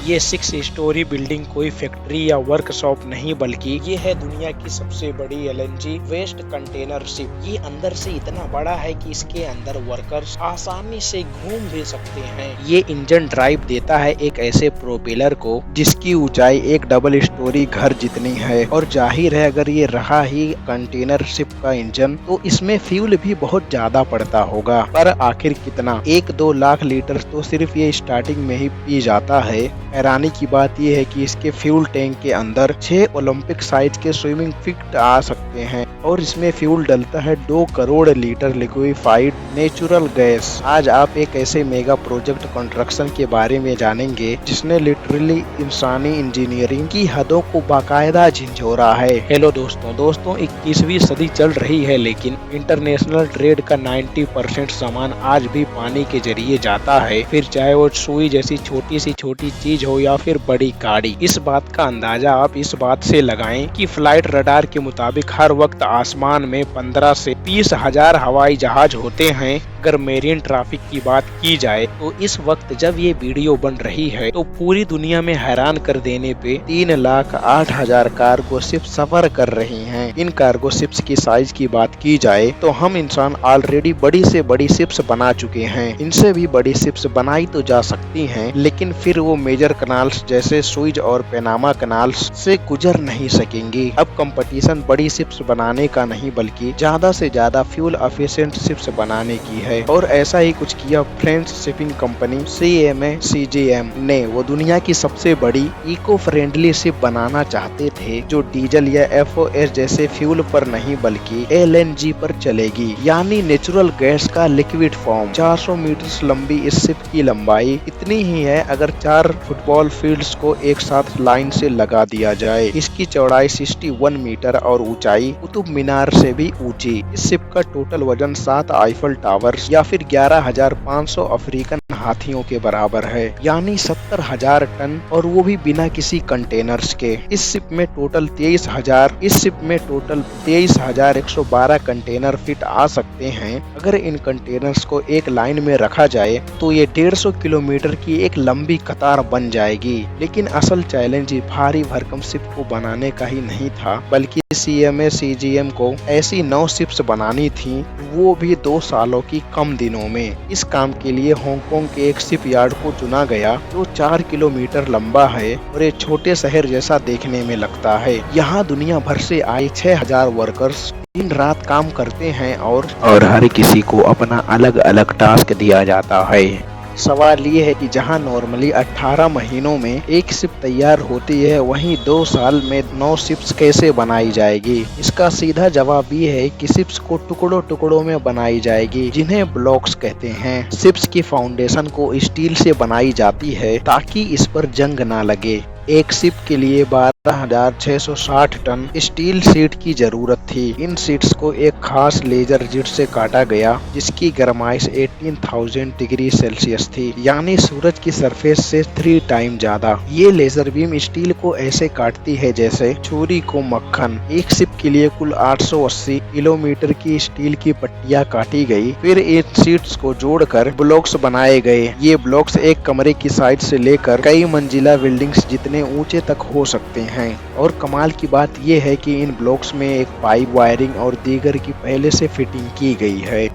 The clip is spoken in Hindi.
ये 6 स्टोरी बिल्डिंग कोई फैक्ट्री या वर्कशॉप नहीं बल्कि ये है दुनिया की सबसे बड़ी एलएनजी वेस्ट कंटेनर शिप। ये अंदर से इतना बड़ा है कि इसके अंदर वर्कर्स आसानी से घूम भी सकते हैं। ये इंजन ड्राइव देता है एक ऐसे प्रोपेलर को जिसकी ऊंचाई एक डबल स्टोरी घर जितनी है। और जाहिर है अगर ये रहा ही कंटेनर शिप का इंजन तो इसमें फ्यूल भी बहुत ज्यादा पड़ता होगा। पर आखिर कितना? 1-2 लाख लीटर तो सिर्फ ये स्टार्टिंग में ही पी जाता है। हैरानी की बात यह है कि इसके फ्यूल टैंक के अंदर 6 ओलंपिक साइज के स्विमिंग फिट आ सकते हैं और इसमें फ्यूल डलता है 2 crore litre liquefied natural gas. आज आप एक ऐसे मेगा प्रोजेक्ट कंस्ट्रक्शन के बारे में जानेंगे जिसने लिटरली इंसानी इंजीनियरिंग की हदों को बाकायदा झिंझोरा है। हेलो दोस्तों 21वीं सदी चल रही है लेकिन इंटरनेशनल ट्रेड का 90% सामान आज भी पानी के जरिए जाता है। फिर चाहे वो सुई जैसी छोटी चीज हो या फिर बड़ी गाड़ी। इस बात का अंदाजा आप इस बात से लगाएं कि फ्लाइट रडार के मुताबिक हर वक्त आसमान में 15 से 20 हजार हवाई जहाज होते हैं। अगर मेरीन ट्रैफिक की बात की जाए तो इस वक्त जब ये वीडियो बन रही है तो पूरी दुनिया में हैरान कर देने पे 3,08,000 कार्गो शिप सफर कर रही हैं। इन कार्गो शिप्स की साइज की बात की जाए तो हम इंसान ऑलरेडी बड़ी से बड़ी शिप्स बना चुके हैं। इनसे भी बड़ी शिप्स बनाई तो जा सकती हैं लेकिन फिर वो मेजर कनाल्स जैसे सुइज और पैनामा कनाल्स से गुजर नहीं सकेंगी। अब कंपटीशन बड़ी शिप्स बनाने का नहीं बल्कि ज्यादा से ज्यादा फ्यूल एफिशिएंट शिप्स बनाने की है। और ऐसा ही कुछ किया फ्रेंच शिपिंग कंपनी CMA-CGM ने। वो दुनिया की सबसे बड़ी इको फ्रेंडली शिप बनाना चाहते थे जो डीजल या FOS जैसे फ्यूल पर नहीं बल्कि LNG पर चलेगी, यानी नेचुरल गैस का लिक्विड फॉर्म। 400 मीटर लंबी इस शिप की लंबाई इतनी ही है अगर 4 फुटबॉल फील्ड्स को एक साथ लाइन से लगा दिया जाए। इसकी चौड़ाई 61 मीटर और ऊंचाई कुतुब मीनार से भी ऊंची। इस शिप का टोटल वजन 7 आईफल टावर या फिर 11,500 अफ्रीकन हाथियों के बराबर है, यानी 70,000 टन, और वो भी बिना किसी कंटेनर्स के। इस शिप में टोटल 23,112 कंटेनर फिट आ सकते हैं। अगर इन कंटेनर्स को एक लाइन में रखा जाए तो ये 150 किलोमीटर की एक लंबी कतार बन जाएगी। लेकिन असल चैलेंज भारी भरकम शिप को बनाने का ही नहीं था बल्कि CMA-CGM को ऐसी 9 शिप्स बनानी थी, वो भी 2 सालों की कम दिनों में। इस काम के लिए हांगकांग के एक शिप यार्ड को चुना गया जो 4 किलोमीटर लंबा है और एक छोटे शहर जैसा देखने में लगता है। यहाँ दुनिया भर से आए 6,000 वर्कर्स दिन रात काम करते हैं और हर किसी को अपना अलग अलग टास्क दिया जाता है। सवाल ये है कि जहां नॉर्मली 18 महीनों में एक शिप तैयार होती है वहीं 2 साल में 9 शिप्स कैसे बनाई जाएगी? इसका सीधा जवाब ये है कि शिप्स को टुकड़ों में बनाई जाएगी जिन्हें ब्लॉक्स कहते हैं। शिप्स की फाउंडेशन को स्टील से बनाई जाती है ताकि इस पर जंग ना लगे। एक शिप के लिए 12,660 टन स्टील शीट की जरूरत थी। इन शीट्स को एक खास लेजर जेट से काटा गया जिसकी गरमाइश 18,000 डिग्री सेल्सियस थी, यानी सूरज की सरफेस से 3 टाइम ज्यादा। ये लेजर बीम स्टील को ऐसे काटती है जैसे छुरी को मक्खन। एक शिप के लिए कुल 880 किलोमीटर की स्टील की पट्टियां काटी गई। फिर इन शीट्स को जोड़कर ब्लॉक्स बनाए गए। ये ब्लॉक्स एक कमरे की साइज से लेकर कई मंजिला बिल्डिंग्स जितने ऊंचे तक हो सकते हैं। और कमाल की बात यह है कि इन ब्लॉक्स में एक पाइप वायरिंग और दीगर की पहले से फिटिंग की गई है।